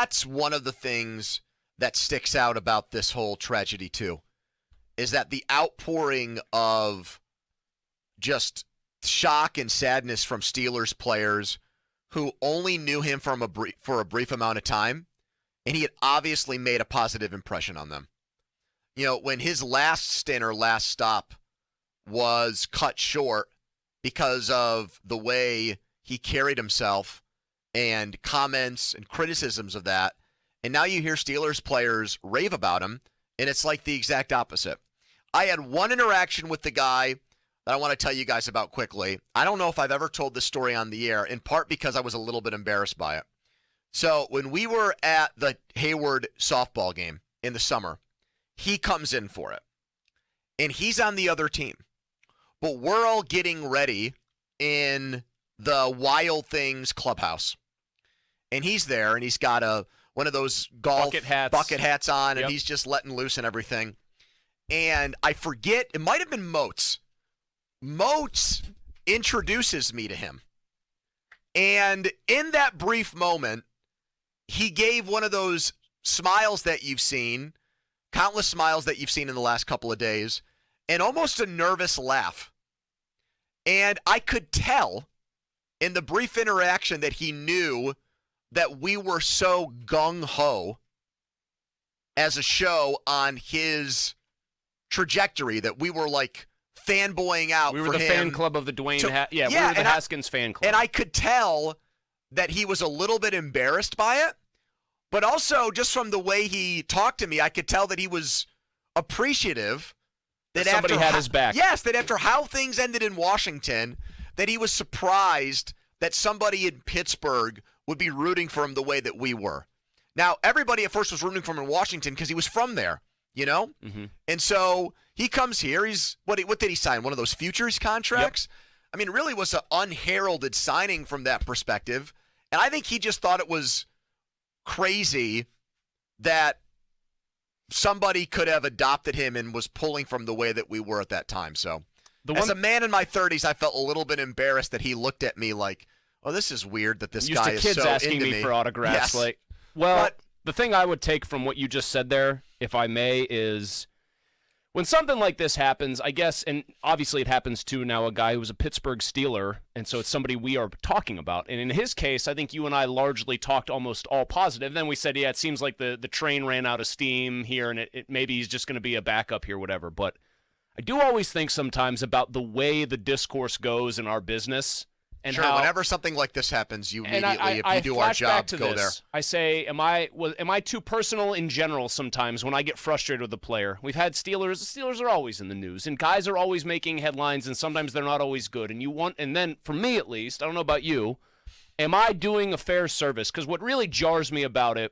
that's one of the things that sticks out about this whole tragedy too, is that the outpouring of just shock and sadness from Steelers players who only knew him for a brief amount of time, and he had obviously made a positive impression on them. You know, when his last stint or last stop was cut short because of the way he carried himself and comments and criticisms of that, and now you hear Steelers players rave about him, and it's like the exact opposite. I had one interaction with the guy that I want to tell you guys about quickly. I don't know if I've ever told this story on the air, in part because I was a little bit embarrassed by it. So when we were at the Hayward softball game in the summer, he comes in for it. And he's on the other team. But we're all getting ready in the Wild Things clubhouse. And he's there, and he's got one of those golf bucket hats on, and he's just letting loose and everything. And I forget, it might have been Moats. Moats introduces me to him. And in that brief moment, he gave one of those smiles that you've seen, countless smiles that you've seen in the last couple of days, and almost a nervous laugh. And I could tell in the brief interaction that he knew that we were so gung-ho as a show on his trajectory that we were like fanboying out for him. We were the fan club of the Dwayne we were the Haskins fan club. And I could tell that he was a little bit embarrassed by it, but also just from the way he talked to me, I could tell that he was appreciative that somebody had his back. Yes, that after how things ended in Washington, that he was surprised that somebody in Pittsburgh would be rooting for him the way that we were. Now, everybody at first was rooting for him in Washington because he was from there, you know? Mm-hmm. And so he comes here. He's what did he sign? One of those futures contracts? Yep. I mean, it really was an unheralded signing from that perspective. And I think he just thought it was crazy that somebody could have adopted him and was pulling from the way that we were at that time. So as a man in my 30s, I felt a little bit embarrassed that he looked at me like, oh, this is weird that this guy is so into me. Used to kids asking me for autographs. Yes. But the thing I would take from what you just said there, if I may, is when something like this happens, I guess, and obviously it happens to now a guy who was a Pittsburgh Steeler, and so it's somebody we are talking about. And in his case, I think you and I largely talked almost all positive. Then we said, yeah, it seems like the train ran out of steam here, and it maybe he's just going to be a backup here, whatever. But I do always think sometimes about the way the discourse goes in our business. And sure, whenever something like this happens, you immediately, if you do our job, go there. I say, am I too personal in general sometimes when I get frustrated with the player? We've had Steelers. The Steelers are always in the news, and guys are always making headlines, and sometimes they're not always good. And then, for me at least, I don't know about you, am I doing a fair service? Because what really jars me about it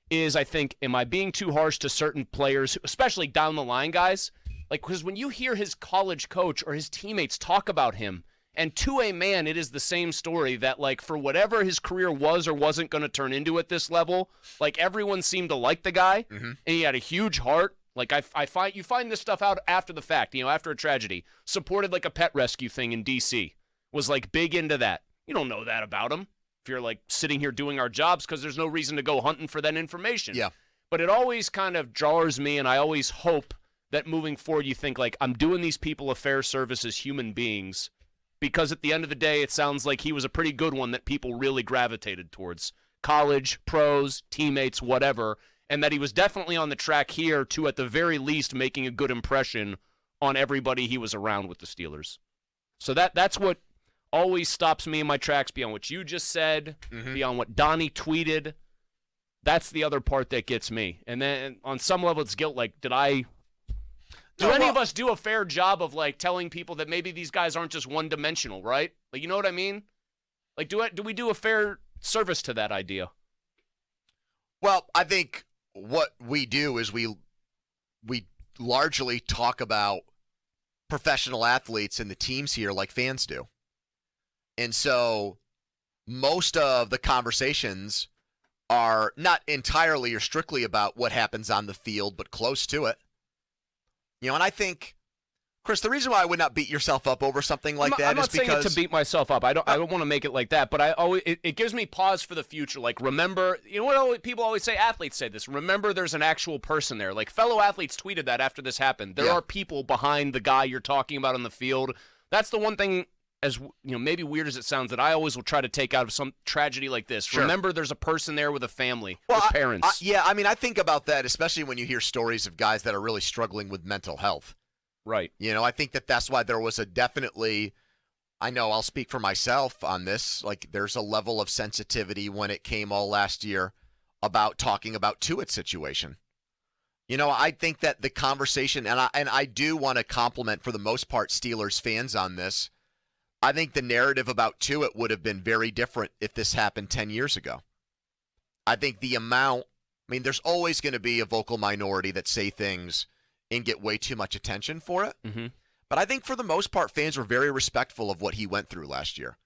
is, I think, am I being too harsh to certain players, especially down the line guys? Like, because when you hear his college coach or his teammates talk about him, and to a man, it is the same story that, like, for whatever his career was or wasn't going to turn into at this level, like, everyone seemed to like the guy, and he had a huge heart. Like, you find this stuff out after the fact, after a tragedy. Supported, like, a pet rescue thing in D.C. Was, like, big into that. You don't know that about him if you're, like, sitting here doing our jobs because there's no reason to go hunting for that information. Yeah. But it always kind of jars me, and I always hope that moving forward you think, like, I'm doing these people a fair service as human beings. Because at the end of the day, it sounds like he was a pretty good one that people really gravitated towards. College, pros, teammates, whatever. And that he was definitely on the track here to, at the very least, making a good impression on everybody he was around with the Steelers. So that's what always stops me in my tracks beyond what you just said, beyond what Donnie tweeted. That's the other part that gets me. And then on some level, it's guilt. Like, Do any of us do a fair job of, like, telling people that maybe these guys aren't just one-dimensional, right? Like, you know what I mean? Like, do we do a fair service to that idea? Well, I think what we do is we largely talk about professional athletes and the teams here like fans do. And so most of the conversations are not entirely or strictly about what happens on the field, but close to it. And I think Chris, the reason why I would not beat yourself up over something like that I'm not is because saying it to beat myself up. I don't want to make it like that, but it gives me pause for the future. Like, remember, you know what people always say, athletes say this, remember there's an actual person there. Like, fellow athletes tweeted that after this happened. There are people behind the guy you're talking about on the field. That's the one thing, as you know, maybe weird as it sounds, that I always will try to take out of some tragedy like this. Sure. Remember there's a person there with a family, with parents. I think about that, especially when you hear stories of guys that are really struggling with mental health. Right. You know, I think that's why there was a definitely, I know I'll speak for myself on this, like there's a level of sensitivity when it came all last year about talking about Tuitt's situation. You know, I think that the conversation, and I do want to compliment for the most part Steelers fans on this. I think the narrative about Tuitt would have been very different if this happened 10 years ago. I think there's always going to be a vocal minority that say things and get way too much attention for it. Mm-hmm. But I think for the most part, fans were very respectful of what he went through last year.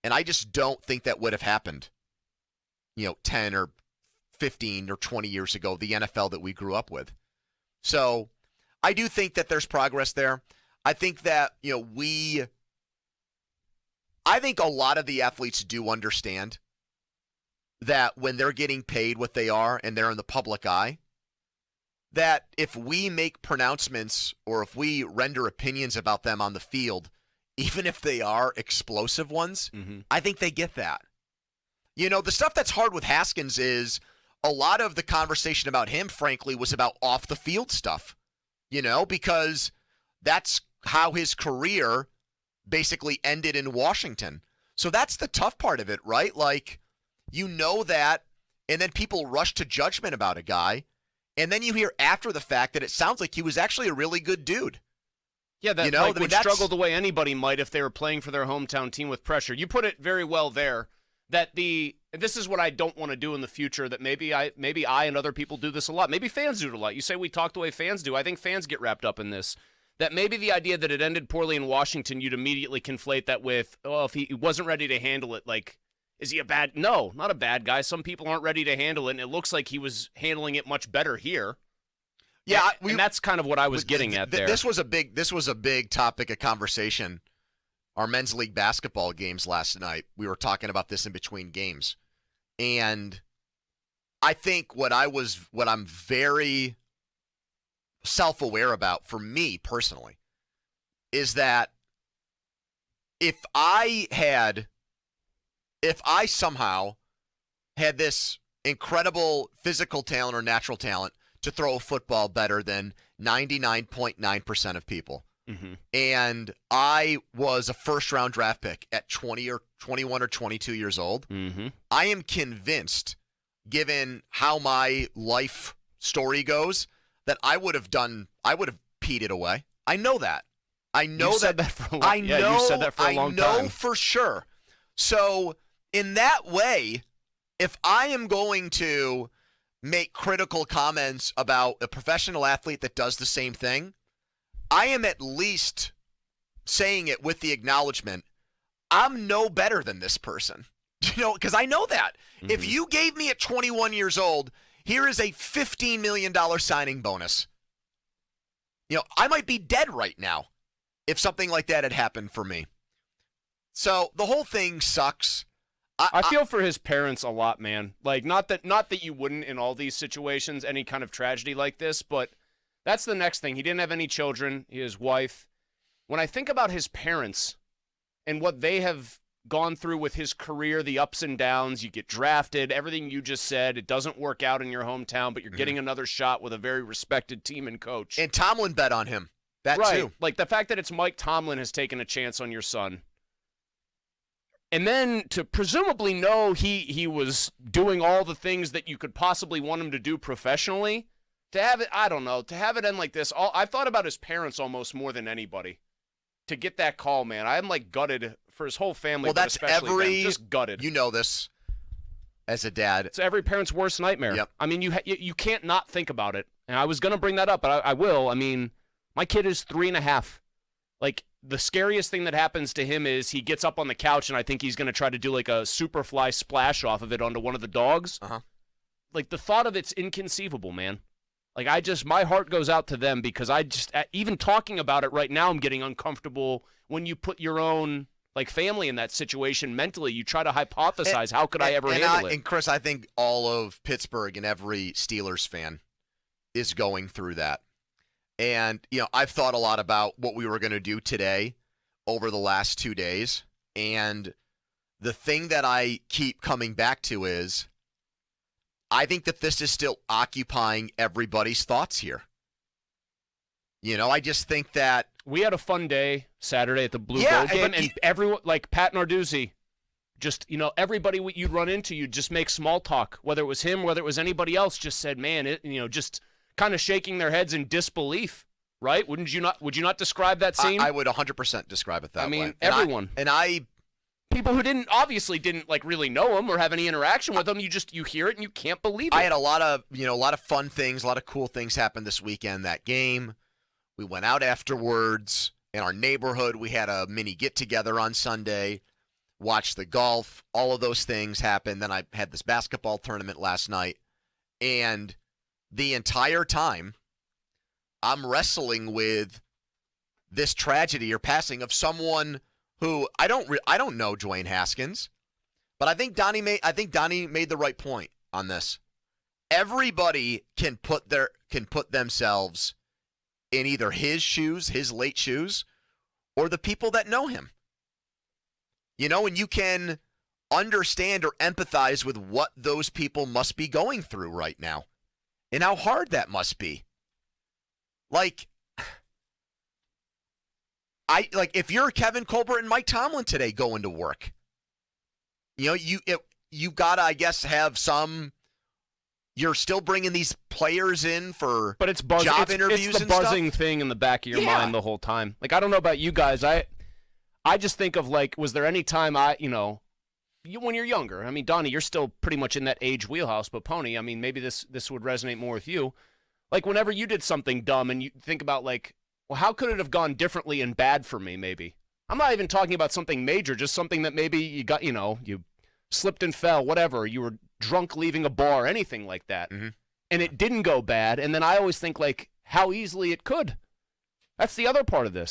And I just don't think that would have happened, 10 or 15 or 20 years ago, the NFL that we grew up with. So I do think that there's progress there. I think that, I think a lot of the athletes do understand that when they're getting paid what they are and they're in the public eye, that if we make pronouncements or if we render opinions about them on the field, even if they are explosive ones, I think they get that. The stuff that's hard with Haskins is a lot of the conversation about him, frankly, was about off-the-field stuff, because that's how his career basically ended in Washington. So that's the tough part of it, right? Like, that, and then people rush to judgment about a guy. And then you hear after the fact that it sounds like he was actually a really good dude. Yeah, that would struggle the way anybody might if they were playing for their hometown team with pressure. You put it very well there. This is what I don't want to do in the future. That maybe I and other people do this a lot. Maybe fans do it a lot. You say we talk the way fans do. I think fans get wrapped up in this. That maybe the idea that it ended poorly in Washington, you'd immediately conflate that with, if he wasn't ready to handle it, like. Is he no, not a bad guy. Some people aren't ready to handle it, and it looks like he was handling it much better here. Yeah, and that's kind of what I was getting at there. This was a big topic of conversation. Our men's league basketball games last night, we were talking about this in between games. And I think what I'm very self-aware about for me personally is that if I somehow had this incredible physical talent or natural talent to throw a football better than 99.9% of people, and I was a first-round draft pick at 20 or 21 or 22 years old, I am convinced, given how my life story goes, that I would have peed it away. I know that. You said that for a long time. I know for sure. So in that way, if I am going to make critical comments about a professional athlete that does the same thing, I am at least saying it with the acknowledgement, I'm no better than this person. Because I know that. If you gave me at 21 years old, here is a $15 million signing bonus. I might be dead right now if something like that had happened for me. So the whole thing sucks. I feel for his parents a lot, man. Like, not that you wouldn't in all these situations, any kind of tragedy like this, but that's the next thing. He didn't have any children, his wife. When I think about his parents and what they have gone through with his career, the ups and downs, you get drafted, everything you just said, it doesn't work out in your hometown, but you're getting another shot with a very respected team and coach. And Tomlin bet on him. That right. too. Like, the fact that it's Mike Tomlin has taken a chance on your son. And then to presumably know he was doing all the things that you could possibly want him to do professionally, to have it, I don't know, to have it end like this. I've thought about his parents almost more than anybody. To get that call, man, I'm like gutted for his whole family. Well, that's just gutted. You know this as a dad. It's every parent's worst nightmare. Yep. I mean, you can't not think about it. And I was going to bring that up, but I will. I mean, my kid is 3.5. Like, the scariest thing that happens to him is he gets up on the couch, and I think he's going to try to do like a Superfly splash off of it onto one of the dogs. Like, the thought of it's inconceivable, man. Like, my heart goes out to them because even talking about it right now, I'm getting uncomfortable when you put your own, like, family in that situation mentally. You try to hypothesize, how could I ever handle it? And, Chris, I think all of Pittsburgh and every Steelers fan is going through that. And, I've thought a lot about what we were going to do today over the last 2 days. And the thing that I keep coming back to is I think that this is still occupying everybody's thoughts here. I just think that we had a fun day Saturday at the Blue Gold game, and everyone, like Pat Narduzzi, just, everybody you'd run into, you'd just make small talk, whether it was him, whether it was anybody else, just said, man, just kind of shaking their heads in disbelief, right? Would you not describe that scene? I would 100% describe it that way. I mean, everyone. People who obviously didn't like really know him or have any interaction with him, you hear it and you can't believe it. I had a lot of fun things, a lot of cool things happen this weekend. That game, we went out afterwards in our neighborhood. We had a mini get together on Sunday, watched the golf. All of those things happened. Then I had this basketball tournament last night, and the entire time, I'm wrestling with this tragedy or passing of someone who I don't know Dwayne Haskins, but I think Donnie made the right point on this. Everybody can put themselves in either his shoes, his late shoes, or the people that know him. And you can understand or empathize with what those people must be going through right now and how hard that must be. If you're Kevin Colbert and Mike Tomlin today going to work, you gotta, I guess, have some. You're still bringing these players in for job interviews. It's the buzzing thing in the back of your mind the whole time. Like, I don't know about you guys, I just think of, like, was there any time when you're younger? I mean, Donnie, you're still pretty much in that age wheelhouse, but Pony, I mean, maybe this would resonate more with you. Like, whenever you did something dumb and you think about, like, well, how could it have gone differently and bad for me, maybe? I'm not even talking about something major, just something that maybe you got, you slipped and fell, whatever. You were drunk leaving a bar, anything like that. Mm-hmm. And it didn't go bad. And then I always think, like, how easily it could. That's the other part of this.